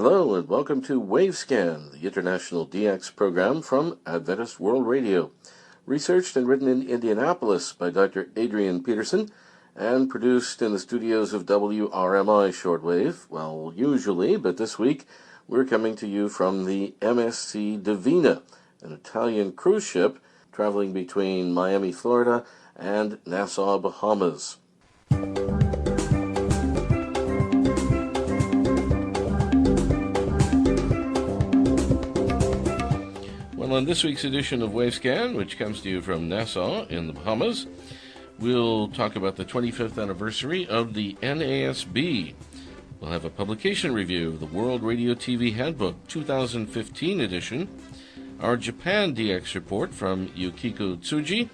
Hello and welcome to Wavescan, the international DX program from Adventist World Radio. Researched and written in Indianapolis by Dr. Adrian Peterson and produced in the studios of WRMI Shortwave. Well, usually, but this week we're coming to you from the MSC Divina, an Italian cruise ship traveling between Miami, Florida and Nassau, Bahamas. Well, on this week's edition of Wavescan, which comes to you from Nassau in the Bahamas, we'll talk about the 25th anniversary of the NASB. We'll have a publication review of the World Radio TV Handbook 2015 edition, our Japan DX report from Yukiko Tsuji,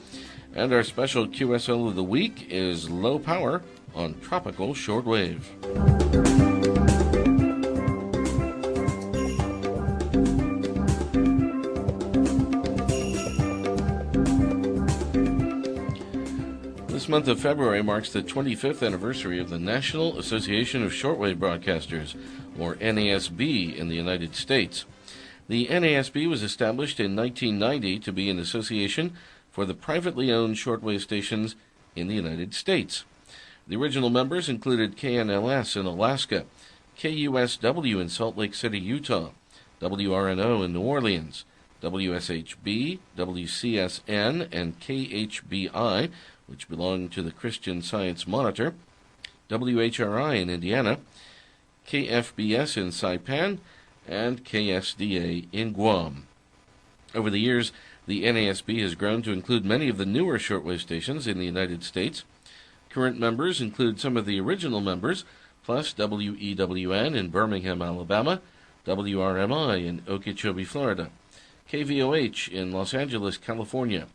and our special QSL of the week is Low Power on Tropical Shortwave. This month of February marks the 25th anniversary of the National Association of Shortwave Broadcasters, or NASB, in the United States. The NASB was established in 1990 to be an association for the privately owned shortwave stations in the United States. The original members included KNLS in Alaska, KUSW in Salt Lake City, Utah, WRNO in New Orleans, WSHB, WCSN, and KHBI, which belonged to the Christian Science Monitor, WHRI in Indiana, KFBS in Saipan, and KSDA in Guam. Over the years, the NASB has grown to include many of the newer shortwave stations in the United States. Current members include some of the original members, plus WEWN in Birmingham, Alabama, WRMI in Okeechobee, Florida, KVOH in Los Angeles, California,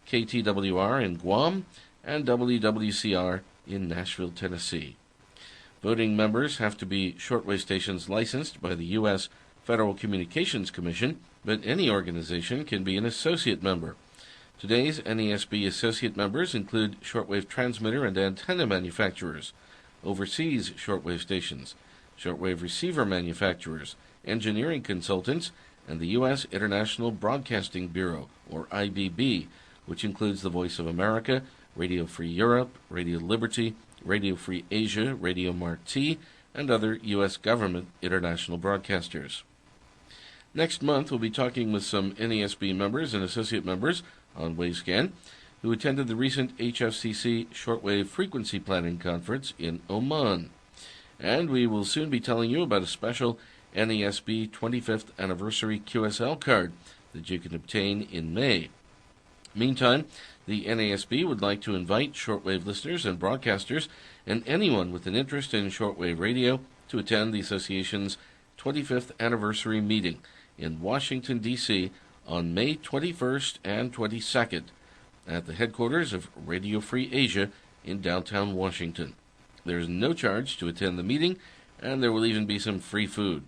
KTWR in Guam, and WWCR in Nashville, Tennessee. Voting members have to be shortwave stations licensed by the U.S. Federal Communications Commission, but any organization can be an associate member. Today's NASB associate members include shortwave transmitter and antenna manufacturers, overseas shortwave stations, shortwave receiver manufacturers, engineering consultants, and the U.S. International Broadcasting Bureau, or IBB, which includes the Voice of America, Radio Free Europe, Radio Liberty, Radio Free Asia, Radio Marti, and other U.S. government international broadcasters. Next month, we'll be talking with some NASB members and associate members on Wavescan who attended the recent HFCC Shortwave Frequency Planning Conference in Oman. And we will soon be telling you about a special NASB 25th Anniversary QSL card that you can obtain in May. Meantime, the NASB would like to invite shortwave listeners and broadcasters and anyone with an interest in shortwave radio to attend the association's 25th anniversary meeting in Washington, D.C. on May 21st and 22nd at the headquarters of Radio Free Asia in downtown Washington. There is no charge to attend the meeting, and there will even be some free food.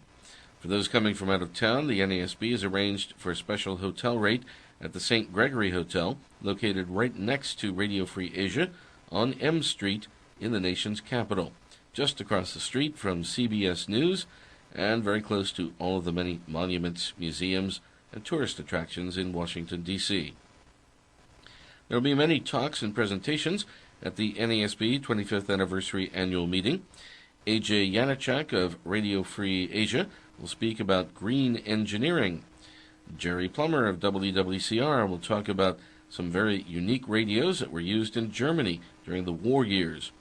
For those coming from out of town, the NASB has arranged for a special hotel rate at the St. Gregory Hotel, located right next to Radio Free Asia on M Street in the nation's capital, just across the street from CBS News and very close to all of the many monuments, museums, and tourist attractions in Washington, D.C. There will be many talks and presentations at the NASB 25th Anniversary Annual Meeting. A.J. Janacek of Radio Free Asia will speak about green engineering. Jerry Plummer of WWCR will talk about some very unique radios that were used in Germany during the war years.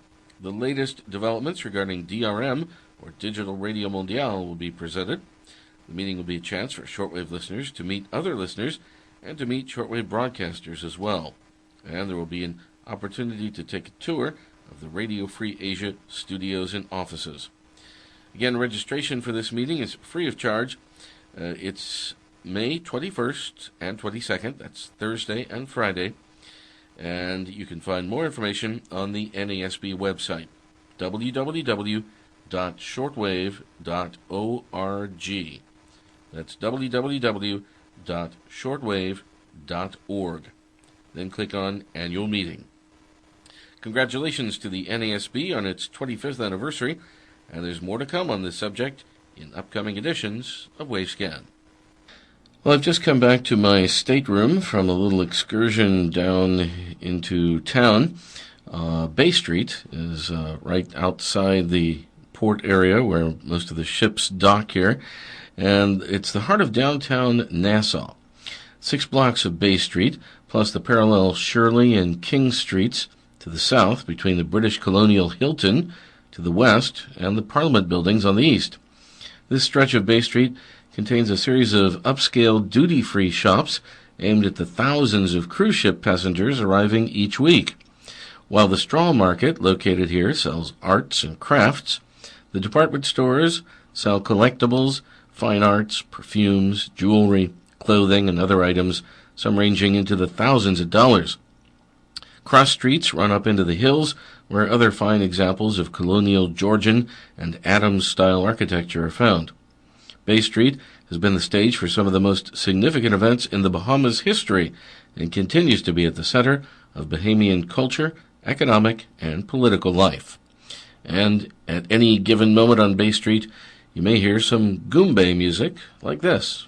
The latest developments regarding DRM, or Digital Radio Mondiale, will be presented. The meeting will be a chance for shortwave listeners to meet other listeners and to meet shortwave broadcasters as well. And there will be an opportunity to take a tour of the Radio Free Asia studios and offices. Again, registration for this meeting is free of charge. It's May 21st and 22nd, that's Thursday and Friday, and you can find more information on the NASB website, www.shortwave.org. That's www.shortwave.org. Then click on Annual Meeting. Congratulations to the NASB on its 25th anniversary, and there's more to come on this subject in upcoming editions of Wavescan. Well, I've just come back to my stateroom from a little excursion down into town. Bay Street is right outside the port area where most of the ships dock here, and it's the heart of downtown Nassau. 6 blocks of Bay Street, plus the parallel Shirley and King Streets to the south between the British colonial Hilton to the west and the Parliament buildings on the east. This stretch of Bay Street contains a series of upscale duty-free shops aimed at the thousands of cruise ship passengers arriving each week. While the straw market located here sells arts and crafts, the department stores sell collectibles, fine arts, perfumes, jewelry, clothing, and other items, some ranging into the thousands of dollars. Cross streets run up into the hills, where other fine examples of colonial Georgian and Adams-style architecture are found. Bay Street has been the stage for some of the most significant events in the Bahamas' history and continues to be at the center of Bahamian culture, economic, and political life. And at any given moment on Bay Street, you may hear some Goombay music like this.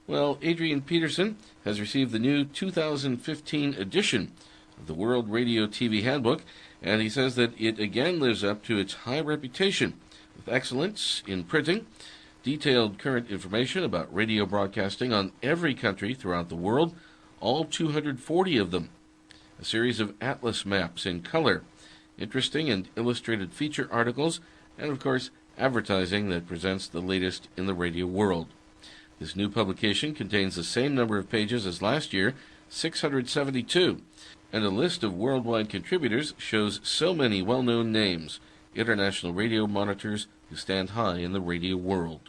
Well, Adrian Peterson has received the new 2015 edition of the World Radio TV Handbook, and he says that it again lives up to its high reputation with excellence in printing, detailed current information about radio broadcasting on every country throughout the world, all 240 of them, a series of atlas maps in color, interesting and illustrated feature articles, and of course, advertising that presents the latest in the radio world. This new publication contains the same number of pages as last year, 672, and a list of worldwide contributors shows so many well-known names, international radio monitors who stand high in the radio world.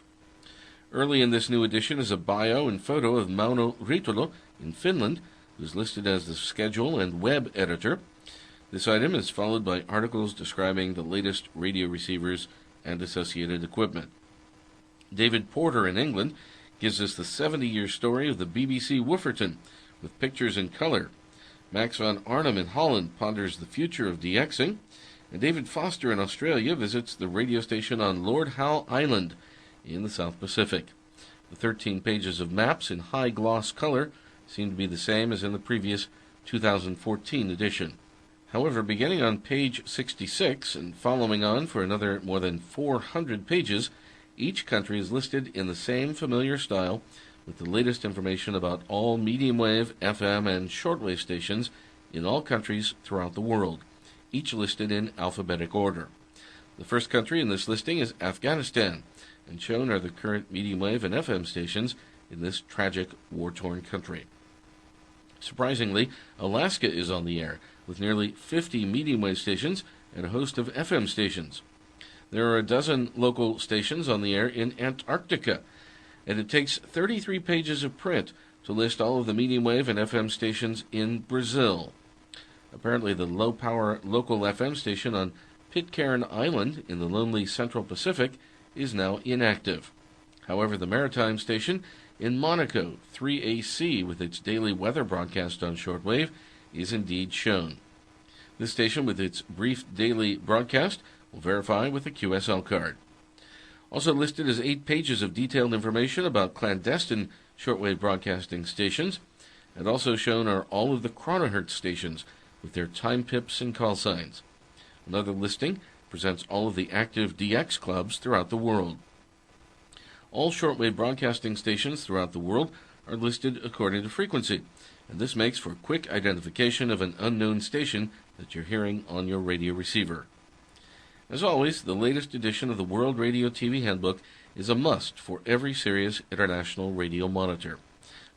Early in this new edition is a bio and photo of Mauno Ritolo in Finland, who is listed as the schedule and web editor. This item is followed by articles describing the latest radio receivers and associated equipment. David Porter in England gives us the 70-year story of the BBC Wooferton, with pictures in color. Max van Arnhem in Holland ponders the future of DXing. And David Foster in Australia visits the radio station on Lord Howe Island in the South Pacific. The 13 pages of maps in high gloss color seem to be the same as in the previous 2014 edition. However, beginning on page 66 and following on for another more than 400 pages, each country is listed in the same familiar style with the latest information about all medium wave, FM, and shortwave stations in all countries throughout the world, each listed in alphabetic order. The first country in this listing is Afghanistan, and shown are the current medium wave and FM stations in this tragic war-torn country. Surprisingly, Alaska is on the air, with nearly 50 medium wave stations and a host of FM stations. There are a dozen local stations on the air in Antarctica, and it takes 33 pages of print to list all of the medium wave and FM stations in Brazil. Apparently, the low-power local FM station on Pitcairn Island in the lonely Central Pacific is now inactive. However, the maritime station in Monaco, 3AC, with its daily weather broadcast on shortwave, is indeed shown. This station, with its brief daily broadcast, will verify with a QSL card. Also listed is 8 pages of detailed information about clandestine shortwave broadcasting stations, and also shown are all of the chronohertz stations with their time pips and call signs. Another listing presents all of the active DX clubs throughout the world. All shortwave broadcasting stations throughout the world are listed according to frequency, and this makes for quick identification of an unknown station that you're hearing on your radio receiver. As always, the latest edition of the World Radio TV Handbook is a must for every Sirius International radio monitor.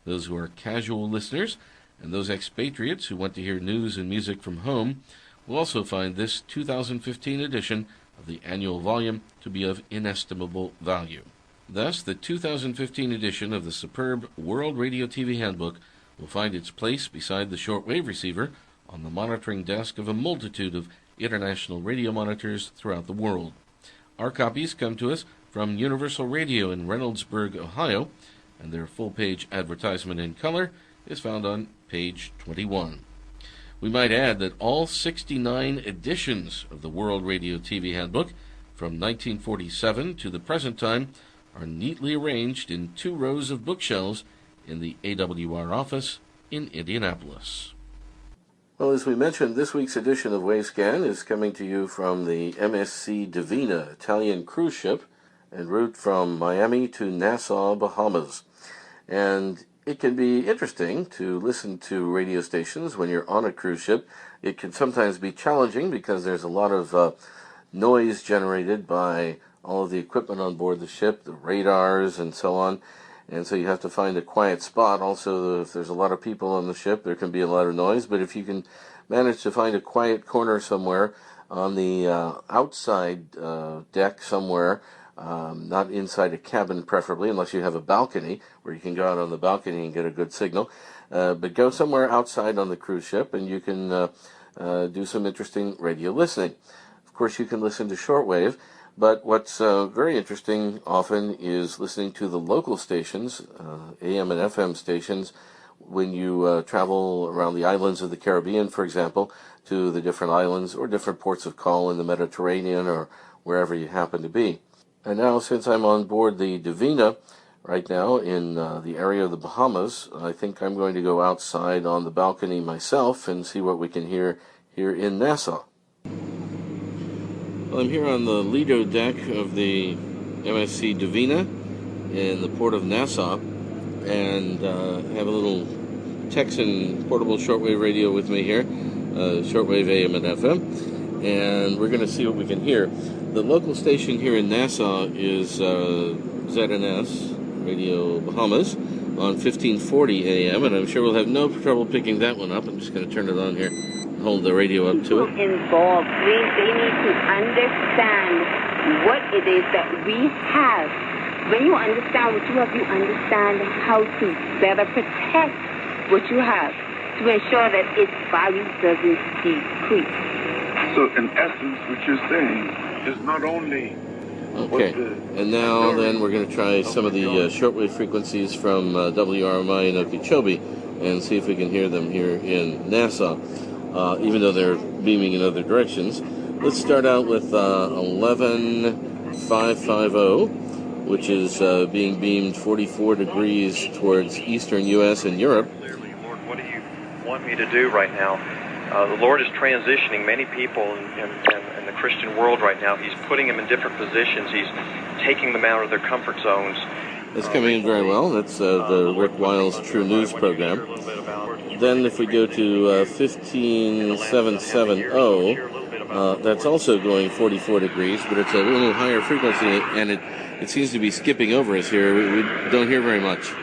Those who are casual listeners and those expatriates who want to hear news and music from home will also find this 2015 edition of the annual volume to be of inestimable value. Thus, the 2015 edition of the superb World Radio TV Handbook will find its place beside the shortwave receiver on the monitoring desk of a multitude of international radio monitors throughout the world. Our copies come to us from Universal Radio in Reynoldsburg, Ohio, and their full-page advertisement in color is found on page 21. We might add that all 69 editions of the World Radio TV Handbook from 1947 to the present time are neatly arranged in 2 rows of bookshelves in the AWR office in Indianapolis. Well, as we mentioned, this week's edition of Wavescan is coming to you from the MSC Divina Italian cruise ship en route from Miami to Nassau, Bahamas. And it can be interesting to listen to radio stations when you're on a cruise ship. It can sometimes be challenging because there's a lot of noise generated by all of the equipment on board the ship, the radars and so on. And so you have to find a quiet spot. Also, if there's a lot of people on the ship, there can be a lot of noise. But if you can manage to find a quiet corner somewhere on the outside deck somewhere, not inside a cabin preferably, unless you have a balcony where you can go out on the balcony and get a good signal. But go somewhere outside on the cruise ship and you can do some interesting radio listening. Of course, you can listen to shortwave. But what's very interesting often is listening to the local stations, AM and FM stations, when you travel around the islands of the Caribbean, for example, to the different islands or different ports of call in the Mediterranean or wherever you happen to be. And now, since I'm on board the Divina right now in the area of the Bahamas, I think I'm going to go outside on the balcony myself and see what we can hear here in Nassau. Well, I'm here on the Lido deck of the MSC Divina in the port of Nassau, and have a little Texan portable shortwave radio with me here, shortwave AM and FM, and we're going to see what we can hear. The local station here in Nassau is ZNS, Radio Bahamas, on 1540 AM, and I'm sure we'll have no trouble picking that one up. I'm just going to turn it on here. Hold the radio up to it. Involved, they need to understand what it is that we have. When you understand what you have, you understand how to better protect what you have to ensure that its value doesn't decrease. So, in essence, what you're saying is not only... Okay, and now then we're going to try some of the shortwave frequencies from WRMI in Okeechobee. and see if we can hear them here in Nassau, even though they're beaming in other directions. Let's start out with 11550, which is being beamed 44 degrees towards eastern U.S. and Europe. Lord, what do you want me to do right now? The Lord is transitioning many people in the Christian world right now. He's putting them in different positions. He's taking them out of their comfort zones. That's coming in very well. That's the Rick Wiles True News program. Then if we go to 15770, that's also going 44 degrees, but it's a little higher frequency, and it seems to be skipping over us here. We don't hear very much.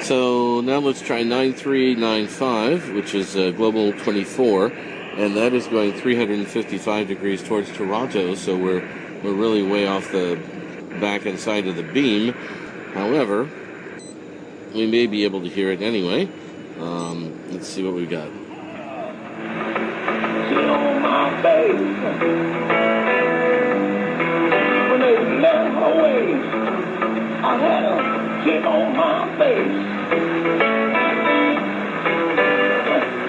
So now let's try 9395, which is Global 24, and that is going 355 degrees towards Toronto, so we're really way off the back and side of the beam. However, we may be able to hear it anyway. Let's see what we've got. Sit on my face. When they left her ways, I had her sit on my face.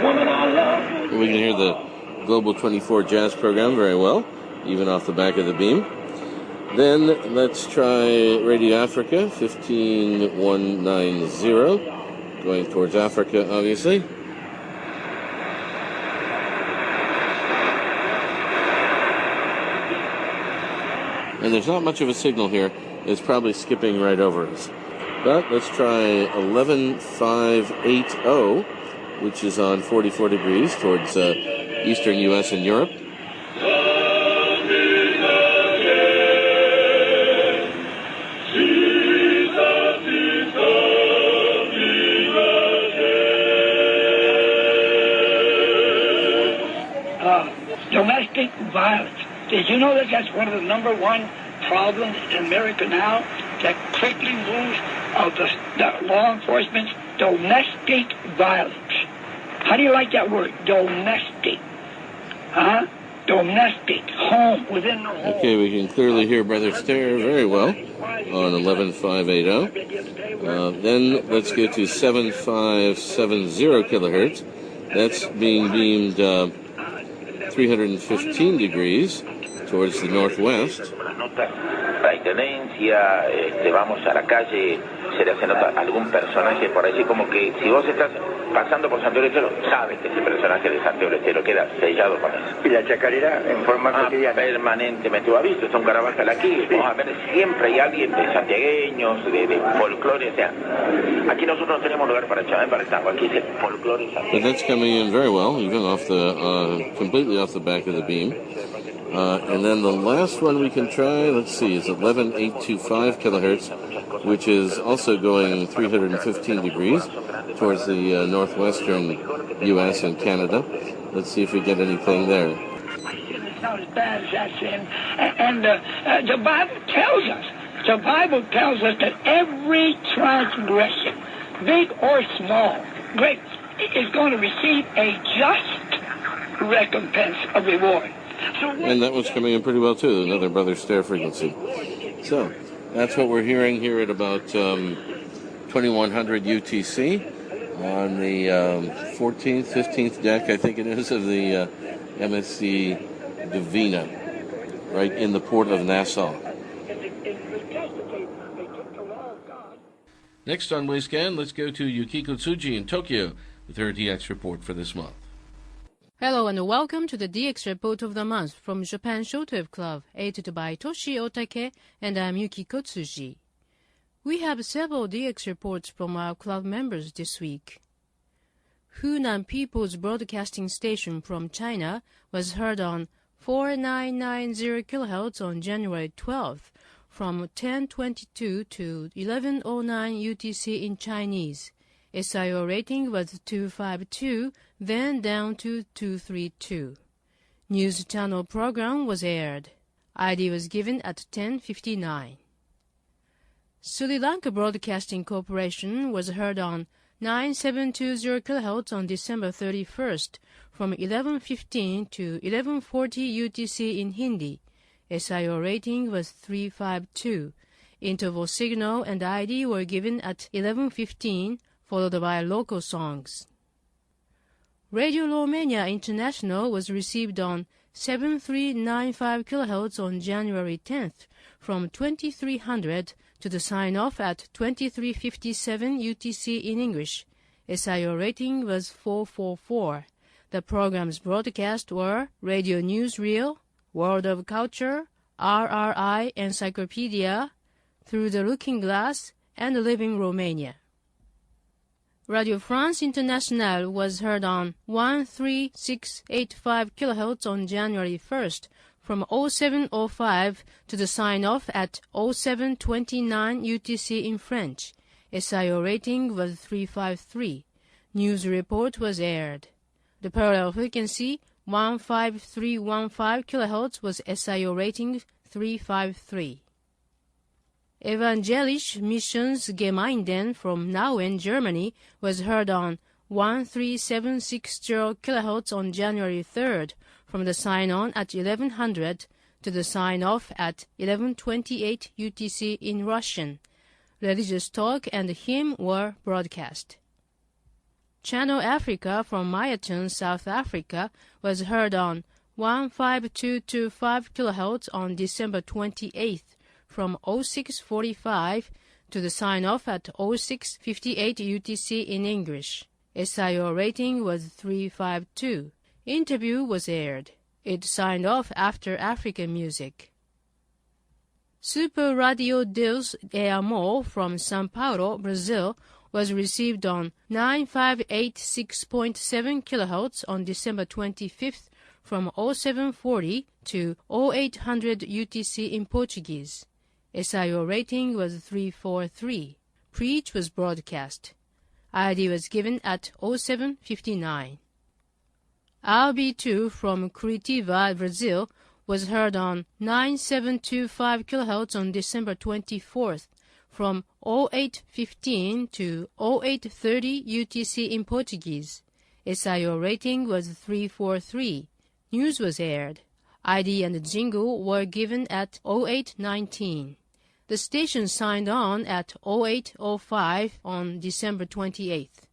Woman, I love you. We can hear the Global 24 jazz program very well, even off the back of the beam. Then let's try Radio Africa, 15190, going towards Africa, obviously. And there's not much of a signal here. It's probably skipping right over us. But let's try 11580, which is on 44 degrees towards eastern U.S. and Europe. Domestic violence. Did you know that that's one of the number one problems in America now? That quickly moves of the law enforcement's domestic violence. How do you like that word? Domestic. Huh? Domestic. Home, within the home. Okay, we can clearly hear Brother Stair very well on 11580. Then let's go to 7570 kilohertz. That's being beamed 315 degrees towards the northwest. Vamos a la calle, se le hace nota algún personaje por allí, como que si vos estás pasando por Santiago del Estero, sabes que ese personaje de Santiago del Estero queda sellado con eso. Y la chacarera en forma cotidiana. Permanentemente, ¿tú has visto? Está un Carabajal aquí, vamos a ver, siempre hay alguien de santiagueños, de folclore, o sea, aquí nosotros no tenemos lugar para el tango, aquí es el folclore santiagueño. But that's coming in very well, even off the, completely off the back of the beam. And then the last one we can try, let's see, is 11825 kilohertz, which is also going 315 degrees towards the northwestern U.S. and Canada. Let's see if we get anything there. It's not as bad as that sin. And the Bible tells us that every transgression, big or small, great, is going to receive a just recompense, a reward. And that was coming in pretty well, too, another Brother Stair frequency. So, that's what we're hearing here at about 2100 UTC on the 14th, 15th deck, I think it is, of the MSC Divina, right in the port of Nassau. Next on Wayscan, let's go to Yukiko Tsuji in Tokyo with her DX report for this month. Hello and welcome to the DX Report of the Month from Japan Shortwave Club, edited by Toshi Otake, and I'm Yukiko Tsuji. We have several DX reports from our club members this week. Hunan People's Broadcasting Station from China was heard on 4990 kHz on January 12th from 1022 to 1109 UTC in Chinese. SIO rating was 252, then down to 232. News channel program was aired. ID was given at 10:59. Sri Lanka Broadcasting Corporation was heard on 9720 kHz on December 31st from 11:15 to 11:40 UTC in Hindi. SIO rating was 352. Interval signal and ID were given at 11:15, followed by local songs. Radio Romania International was received on 7395 kHz on January 10th from 2300 to the sign-off at 2357 UTC in English. SIO rating was 444. The programs broadcast were Radio Newsreel, World of Culture, RRI Encyclopedia, Through the Looking Glass, and Living Romania. Radio France Internationale was heard on 13685 kHz on January 1st from 0705 to the sign-off at 0729 UTC in French. SIO rating was 353. News report was aired. The parallel frequency 15315 kHz was SIO rating 353. Evangelische Missionsgemeinden from Nauen, Germany was heard on 13760 kHz on January 3rd from the sign-on at 1100 to the sign-off at 1128 UTC in Russian. Religious talk and hymn were broadcast. Channel Africa from Mayatun, South Africa was heard on 15225 kHz on December 28th from 0645 to the sign-off at 0658 UTC in English. SIO rating was 352. Interview was aired. It signed off after African music. Super Radio Deus e Amor from São Paulo, Brazil was received on 9586.7 kHz on December 25th from 0740 to 0800 UTC in Portuguese. SIO rating was 343. Preach was broadcast. ID was given at 0759. RB2 from Curitiba, Brazil was heard on 9725 kHz on December 24th from 0815 to 0830 UTC in Portuguese. SIO rating was 343. News was aired. ID and jingle were given at 0819. The station signed on at 0805 on December 28th.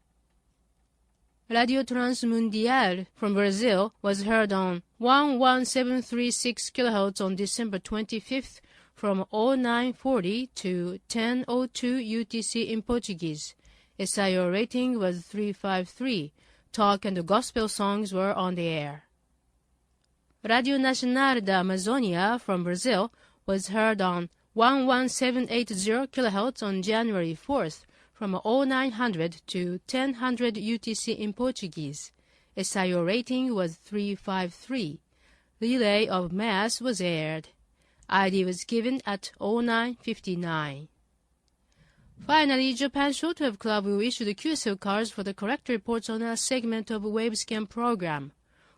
Radio Transmundial from Brazil was heard on 11736 kHz on December 25th from 0940 to 1002 UTC in Portuguese. SIO rating was 353. Talk and gospel songs were on the air. Radio Nacional da Amazônia from Brazil was heard on 11780 kHz on January 4th from 0900 to 1000 UTC in Portuguese. SIO rating was 353. Relay of Mass was aired. ID was given at 0959. Finally, Japan Shortwave Club will issue the QSL cards for the correct reports on a segment of Wavescan program.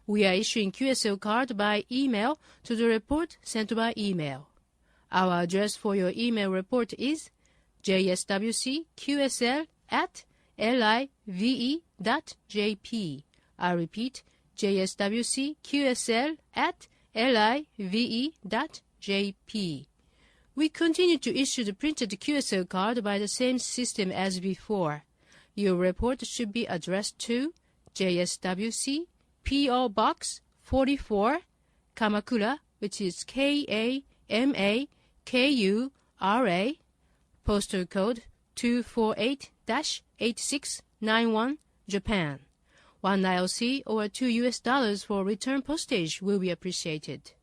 We are issuing QSL card by email to the report sent by email. Our address for your email report is jswcqsl@live.jp. I repeat, jswcqsl@live.jp. We continue to issue the printed QSL card by the same system as before. Your report should be addressed to JSWC P.O. Box 44, Kamakura, which is KAMAKURA, postal code 248-8691, Japan. $1 ILC or $2 for return postage will be appreciated.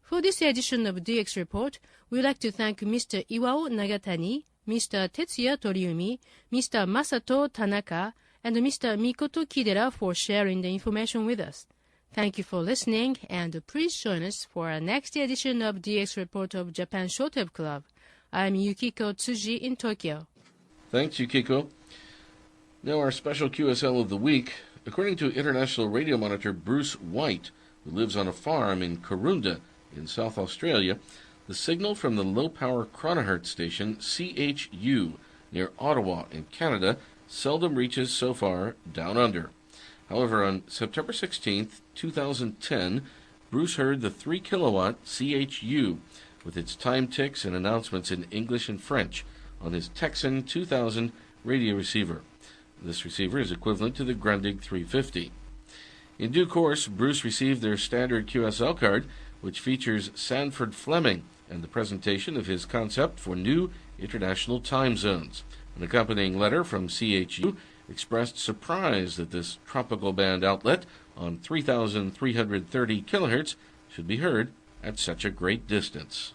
For this edition of DX Report, we'd like to thank Mr. Iwao Nagatani, Mr. Tetsuya Toriumi, Mr. Masato Tanaka, and Mr. Mikoto Kidera for sharing the information with us. Thank you for listening, and please join us for our next edition of DX Report of Japan Shortwave Club. I'm Yukiko Tsuji in Tokyo. Thanks, Yukiko. Now our special QSL of the week. According to international radio monitor Bruce White, who lives on a farm in Karoonda in South Australia, the signal from the low-power chronohertz station CHU near Ottawa in Canada seldom reaches so far down under. However, on September 16, 2010, Bruce heard the 3-kilowatt CHU, with its time ticks and announcements in English and French on his Texan 2000 radio receiver. This receiver is equivalent to the Grundig 350. In due course, Bruce received their standard QSL card, which features Sanford Fleming and the presentation of his concept for new international time zones. An accompanying letter from CHU expressed surprise that this tropical band outlet on 3,330 kilohertz should be heard at such a great distance.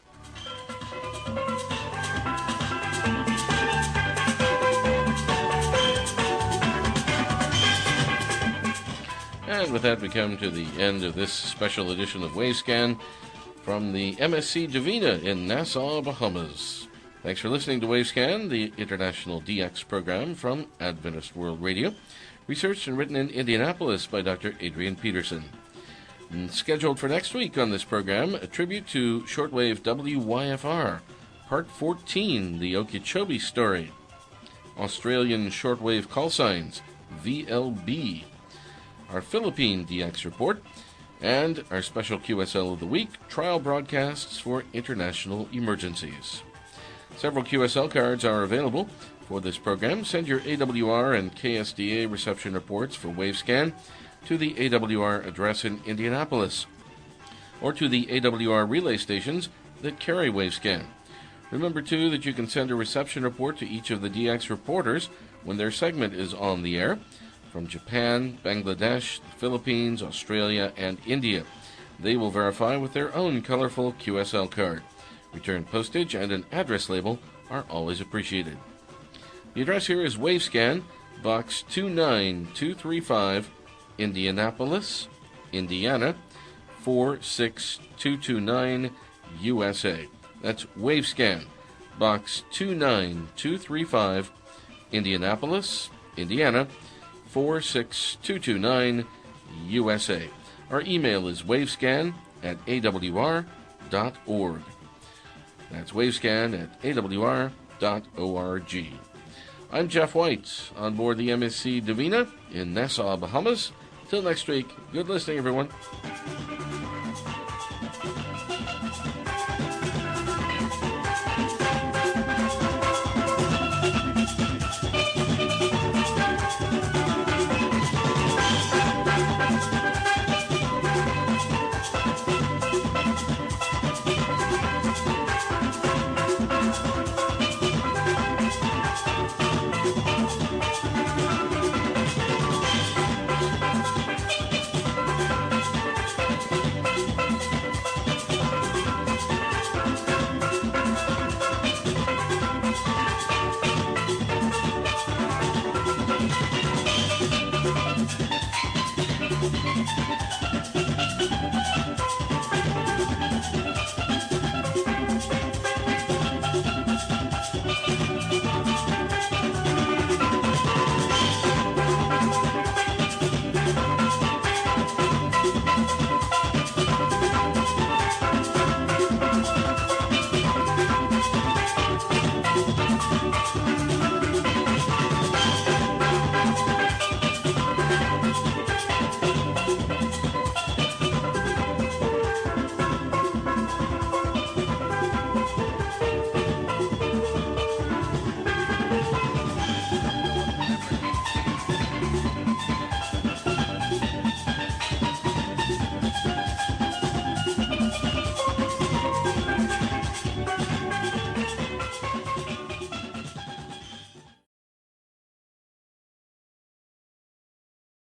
And with that, we come to the end of this special edition of Wavescan from the MSC Divina in Nassau, Bahamas. Thanks for listening to Wavescan, the international DX program from Adventist World Radio, researched and written in Indianapolis by Dr. Adrian Peterson. And scheduled for next week on this program, a tribute to shortwave WYFR, Part 14, the Okeechobee Story, Australian shortwave call signs, VLB, our Philippine DX report, and our special QSL of the week, trial broadcasts for international emergencies. Several QSL cards are available for this program. Send your AWR and KSDA reception reports for Wavescan to the AWR address in Indianapolis, or to the AWR relay stations that carry Wavescan. Remember, too, that you can send a reception report to each of the DX reporters when their segment is on the air, from Japan, Bangladesh, the Philippines, Australia, and India. They will verify with their own colorful QSL card. Return postage and an address label are always appreciated. The address here is Wavescan, Box 29235, Indianapolis, Indiana, 46229, USA. That's Wavescan, Box 29235, Indianapolis, Indiana, 46229, USA. Our email is wavescan@awr.org. That's wavescan@awr.org. I'm Jeff White on board the MSC Divina in Nassau, Bahamas. Till next week, good listening, everyone.